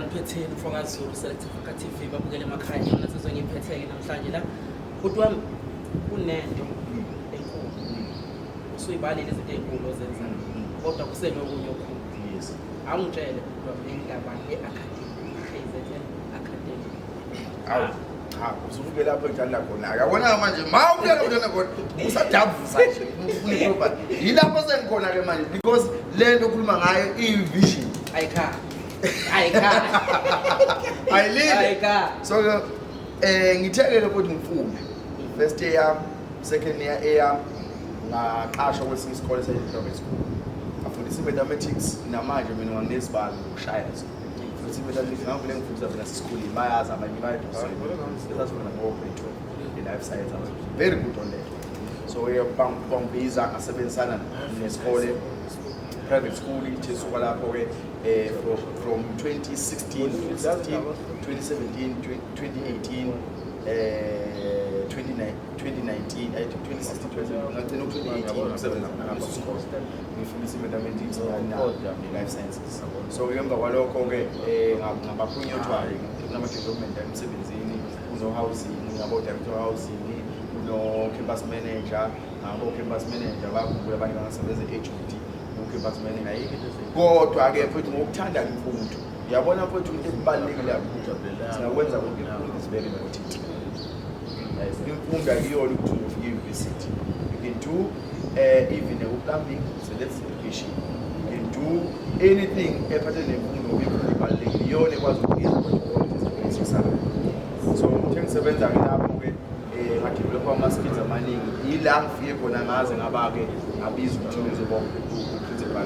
Phetheni uFokazulu Selective TV babukele emakhaya ngiyona sizwe ngiphetheke namhlanje la kodwa wami kunento enkulu usuyibalile izinto ezinkulu ozenzayo kodwa kusenokunye okukhulu yes awungitshele kodwa ngingabani eacademy KZN Academy cha usuke lapho ngithanda khona akabona manje mawuphela ngithanda khona usadavuza nje ufuna ukuba yilapho sengikhona ke manje because lento okhuluma ngayo i-vision ayikhaya ayilile so ngithekele futhi ngifunda first year yami second year yami ngaqashwa kwesinye isikole se-private school ngafundisa i-mathematics namanje mina nginesibalo ukushaya futhi i-mathematics ngavele ngifundisa phela esikoleni bayazi abanye bayasifuna ngo-grade 12 in life science I was very good on that so bangibhiza ngasebenzisana nesikole private school isuka lapho ke from 2016 2017 2018 2019 I think 2016 2018 kusebenza ngapha school ngifundisa mathematics na life sciences so ngemva kwalokho ke ngabaphunyethwayo kunama development emsebenzini kuno housing ngabo director housing kuno campus manager bakhumbula abanye bangasebenza HOD campus manager kodwa ke futhi ngokuthanda imfundo uyabona futhi into ebalekile kakhulu singakwenza konke imfundo is very important imfundo akuyona ukuthi ufike university you can do even plumbing so that's education you can do anything ephathelene nemfundo imfundo ibalekile iyona ekwazi ukuyeza so njengisebenza ke lapho ke ngadevelop ama-skills amaningi yila ngifike khona ngaze ngaba-ke ngabiza ukuthi ngizoba principal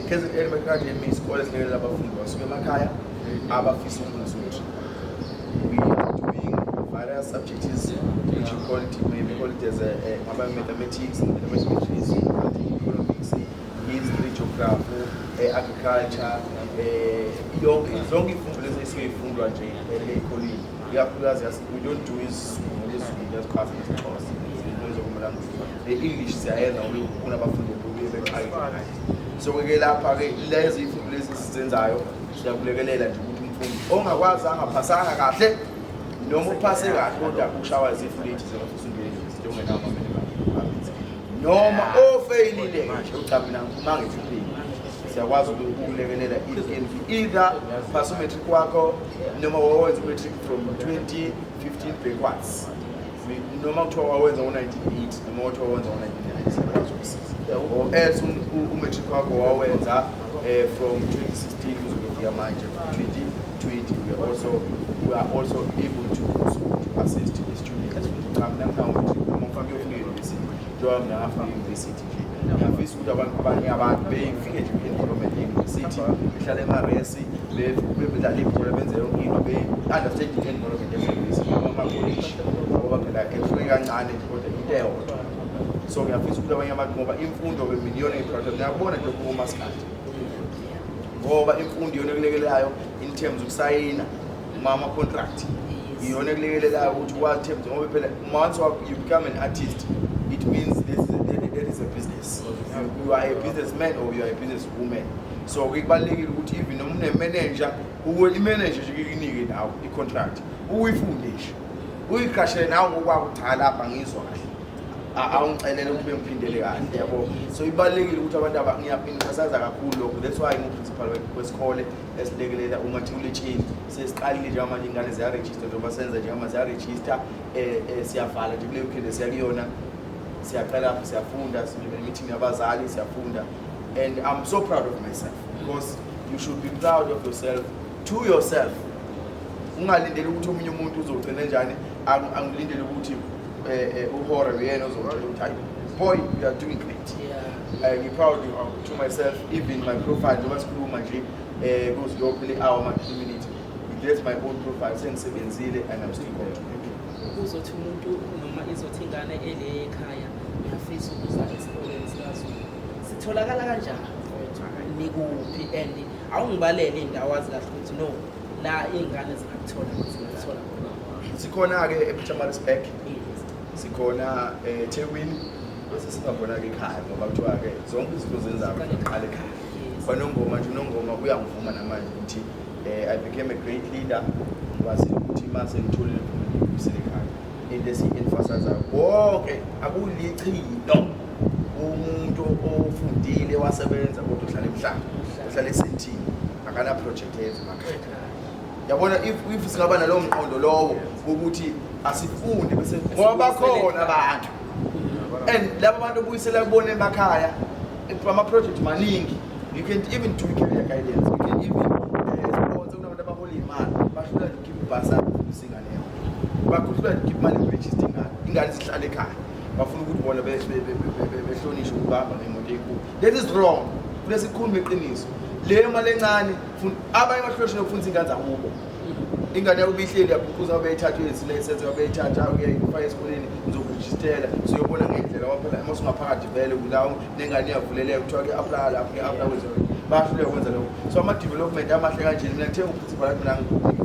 KZN Academy isikole esilekelela abafundi basuke emakhaya abafisa ukufundisa ukuthi we are doing various subjects which you call it, maybe call it as mathematics, economics, history, geography, agriculture, zonke izifundo lezi esiyifundwa nje ekoleni ikakhulukazi we don't do is just class course the English siyayenza ukuna abafundi bebeqhayiqhayi so ke lapha ke lezi izifundo lezi sizenzayo siyakulekelela nje ukuthi umfundi ongakwazi angaphasanga kahle noma uphase kahle kodwa ukushawa izifleti zemafundweni njengenama management noma ofeyilile nje ucabina mangithi siyakwazi ukulekelela either pass matric wakho noma wawenza matric from 2015 backwards noma kuthiwa wawenza ngo-1980 noma kuthiwa wawenza ngo-1990 or else umatric wakho wawenza from 2016 kuzokufika manje 2020 we are also able to assist the students university ngiyafisa ukuthi abanye abantu befike nje kwi-environment ye-university behlale emaresi bedlala ibhola benze yonke into be-understand i-environment ye-university ama-college ngoba phela ehluke kancane nje kodwa into eyodwa so ngiyafisa ukuthi abanye abantu ngoba imfundo bemiliyoni eyi-product ngiyakubona nje kumaskadi ngoba imfundo iyona ekulekelelayo in terms ukusayina ama-contract iyona ekulekelelayo ukuthi what terms ngoba phela once you become an artist it means there is a business you are a businessman or you are a businesswoman so kubalulekile ukuthi even noma une-manager i-manager nje ikunike nawo i-contract uyifunde nje uyiqashele nawe ngokwakho ukuthi lapha ngizwa kahle awungixelele ukuthi bengiphindele kahle yabo so ibalulekile ukuthi abantu ngiyaphindsasaza kakhulu lokho that's why ngu-principal wesikole esilekelela ungathi uletsheni sesiqalile nje manje ingane ziyaregister njengoba senza njengoba ziyaregister siyavala nje kuleyo phinde siyakuyona siyaqala apho siyafunda sibe meeting yabazali siyafunda and I'm so proud of myself because you should be proud of yourself to yourself ungalindele ukuthi omunye umuntu uzogcina njani angilindele ukuthi uhora uyena uzogcina ukuthi hayi boy you are doing great I'm proud to myself even my profile njengoba sikhuluma nje kuziyophele hour ma-minute that's my own profile sengisebenzile and I'm still going to uzothi umuntu noma izothi ingane ele ekhaya ngiyafisa ukuza esikoleni sikaZulu sitholakala kanjani nikuphi and awungibalele indawo azi kahle ukuthi no la ingane zingakuthola zingakuthola sikhona ke ePietermaritzburg sikhona eThekwini bese singabona ke ekhaya ngoba kuthiwa ke zonke izinto zenzayo qala ekhaya kwanongoma nje unongoma uyangivuma namanje ukuthi I became a great leader ngikwazi ukuthi mase ngitholile ukubuyisela ekhaya into esi-emphasize wonke akulichilo umuntu ofundile wasebenza kodwa uhlala emhlanje uhlala esentini akana project yenza emakhaya yabona if singaba nalowo mqondo lowo ukuthi asifunde bese ngoba khona abantu and laba bantu obuyisela kubona emakhaya ama project maningi you can even do career guidance you can even sponsor unabantu abahola imali bashula keep basa singane bakhuhlwa keep money register ingane zihlala ekhaya bafuna ukuthi bona behlonishwe ubaba ngemoto enkulu that is wrong kulesi khulu iqiniso le mali encane abanye bahloshe nokufundisa ingane zakubo ingane yakho bihleli yaphuza bayithathwe license bayithatha uyayifaka esikoleni uzokurejistela siyobona ngendlela waphela uma ungaphakathi vele kulawo nengane yavuleleka kuthiwa ke apply lapha apply kwenza bahlule kwenza lokho so ama development amahle kanje mina ngithenga uprincipal mina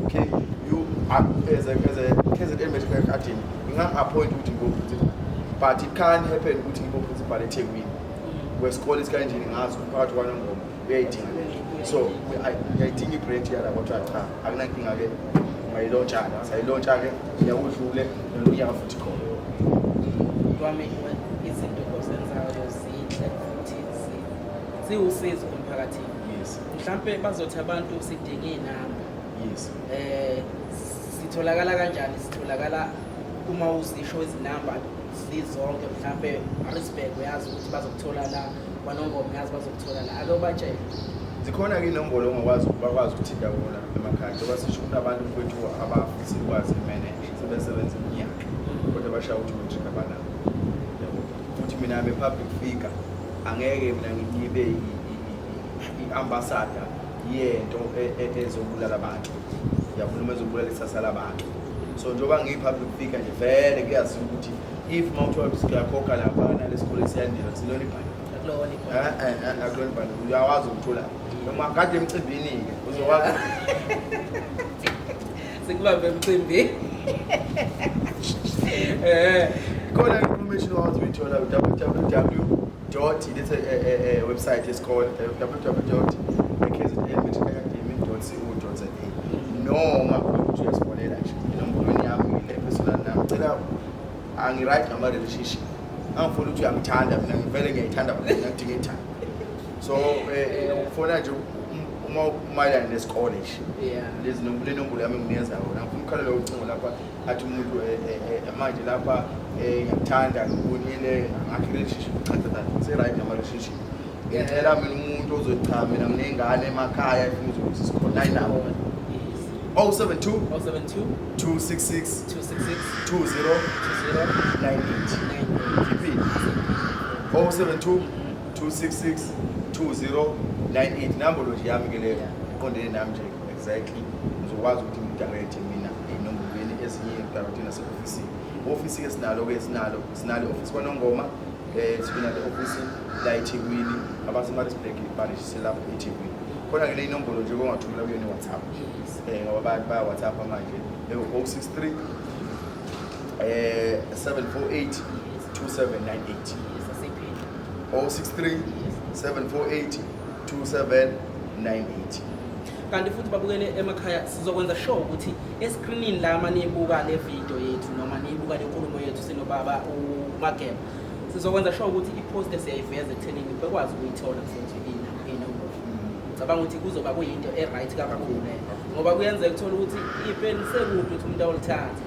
okay you as a KZN Medical Academy nginga-appoint ukuthi ngibo-principal but it can't happen ukuthi ngibo-principal eThekwini wesikole esikanjeni ngazi umphakathi kwanongoma uyayidinga so ngiyayidinga i-branch yala kodwa cha akunankinga-ke ungayilontsha-ke sayilontsha-ke ngiyakudlule nolunyaka futhi khona kwami izinto ozenzayo zinhle futhi ziwusizo emphakathini yes mhlampe bazothi abantu sidinga iy'namba yes sitholakala kanjani sitholakala uma uzisho izinamba zizonke mhlampe Harrisburg uyazi ukuthi bazokuthola la kwanongoma uyazi bazokuthola la ake ubatshele zikhona-ke inombolo ongakwazi bakwazi ukuthinta kona emakhaya njengoba sisho kunabantu kwethu abafisa ukwazi imanage sebesebenza iminyaka kodwa bashaya ukuthi umetric abanabo futhi mina be-public figure angeke mina ngibe i-ambassador yento ezobulala abantu yabona ezobulala isasa labantu so njengoba ngiyi-public figure nje vele kuyaziwa ukuthi if mawuthiwa siyakhokha laphana lesikole siyandela silona ibhani akulona ibhani uyawazi ukuthola noma kade emcimbini-ke uzokwazi sikubambe emcimbini khona information owazi uyithola www. Let's a website is called www.kznmedicalacademy.co.za noma ukuthi uyasibonela nje inombolweni yami personal nami ngicela angiright ngama-relationship angifuna ukuthi uyangithanda mina ngivele ngiyayithanda mina ngidinga ithanda so ukufona nje uma umayelana nesikole lezi le nombolo yami enginikeza yona ngifuna ukukhalela ucingo lapha athi umuntu manje lapha ngiyakuthanda ngibonile ngakhe-relationship se-right ngama-relationship ngiyela mina umuntu ozocha mina nginengane emakhaya ifuna uzokuthi sikhona nayinabo 072 266 2098 repeat 072 266 2098 nambolo nje yami ke leyo iqondene nami nje exactly ngizokwazi ukuthi ngidirect mina enombolweni ezinye ngidirect nase-ofisini ofisi-ke sinalo office kwanongoma sibina le office la eThekwini abase-Maritzburg barishe lapho eThekwini khona-ke le inombolo nje kongathumela kuyona i-WhatsApp ngoba abantu baya-WhatsApp manje leyo 063 748 2798 063 748 2798 kanti futhi babukele emakhaya sizokwenza show ukuthi escreenini la manibuka le video yethu noma nibuka le nkulumo yethu sinobaba uMageba sizokwenza show ukuthi i-post siyayiveza ekuthenini bekwazi ukuyithola futhi inombolo ngicabanga ukuthi kuzoba kuyinto e-right kakhulu ngoba kuyenzeka ukuthola ukuthi ipeni sekuphi ukuthi umuntu awulithathe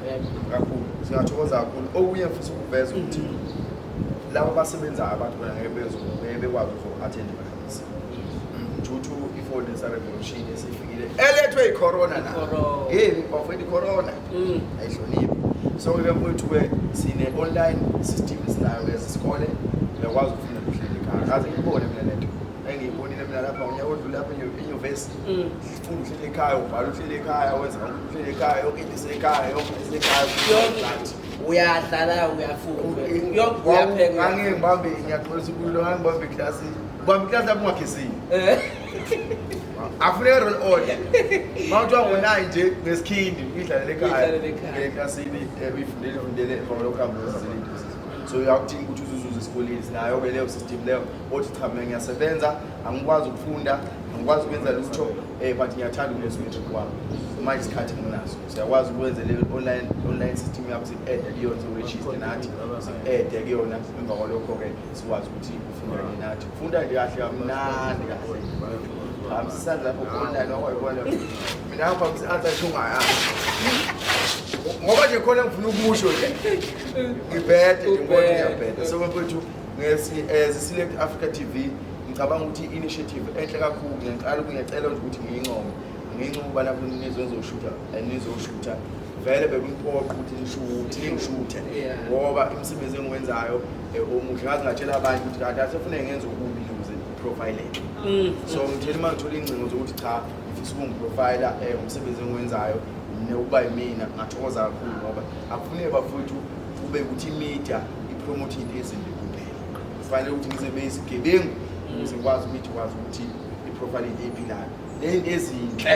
kakhulu singathokoza kakhulu okunye futhi ukuveza ukuthi laba abasebenzayo abantu bona ngeke bekwazi uku-attend emakhamisi juthu i-foreign revolution esifikile elethwe i-corona la bafethu i-corona ayihloniphi so ke mfowethu sine-online system esinayo ezisikole uyakwazi ukufunda uhleli ekhaya kaze ngiyibone mina lento engiyibonile mina lapha unyaka odlule lapha enyuvesi funda uhleli ekhaya ubhala uhleli ekhaya wenza uhleli ekhaya yonke into isekhaya yonke into isekhaya uyadlala uyafunda yonke uyapheka angeke ngibambe ngiyaxolisa ukulo ngibambe iklasi lapho ungakhesini afuneka roll order mawuthi wango-9 nje ngesikhindi uyidlalele ekhaya eklasini uyifundele emva kwalokho hambe so uyakudinga ukuthi uzuze esikoleni sinayo-ke leyo system leyo othi cha mina ngiyasebenza angikwazi ukufunda angikwazi ukwenza lutho but ngiyathanda ukuleso matric wami manje isikhathi nginaso siyakwazi ukwenza le online system yabo si-ede kuyona so-register nathi si-ede kuyona emva kwalokho-ke sikwazi ukuthi ufundane nathi ufunda nje kahle kamnandi kahle hambisisana lapho online wakwayibona mina hamba ngisi-answer shungayazi ngoba nje khona ngifuna ukusho nje ngibhede nje ngoba ngiyabheda so mfowethu ngesi-Select Africa TV ngicabanga ukuthi i-initiative enhle kakhulu ngiyacela nje ukuthi ngiyincome ubana nizoshutha vele bekumphoqa ukuthi ningishuthe ngoba imisebenzi engiwenzayo omuhle ngazi ngatshela abanye ukuthi kanti asefune ngenza okubi ukuze iprofileke so ngithela uma ngithola iy'ngcingo zokuthi cha ngifisa ukungiprofayila umsebenzi engiwenzayo ukuba yimina ngathokoza kakhulu ngoba akufuneki bafowethu kube ukuthi i-media ipromote into ezimbi kuphela kufanele ukuthi ngize beyisigebengu ukuze ngikwazi ukuthi iprofile into ephilayo lento ezinhle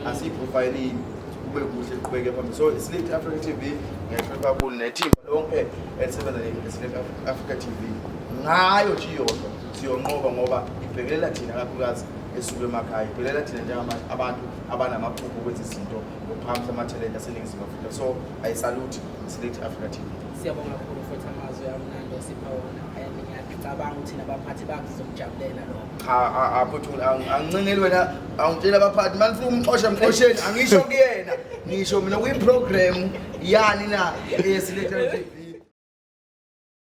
asiyiprofayilini kube kuhle kuqhubeke phambili so i-Select Africa TV ngiyaqhubeka kakhulu nethimba lonke elisebenza ne-Select Africa TV ngayo nje iyodwa siyonqoba ngoba ibhekelela thina kakhulukazi esuke emakhaya ibhekelela thina njengabantu abanamaphupho ukwenza izinto ngokuphambisa amathalente aseNingizimu Afrika so ayisalute i-Select Africa TV. Siyabonga kakhulu futhi amazwi amnandi osipha wona ngiyacabanga ukuthi nabaphathi bakuzokujabulela lokho. Cha aphothula angincengeli wena awungitshela abaphathi manje ufuna umxosha mxosheni angisho kuyena ngisho mina kwi-program yani na ye-Select Africa TV.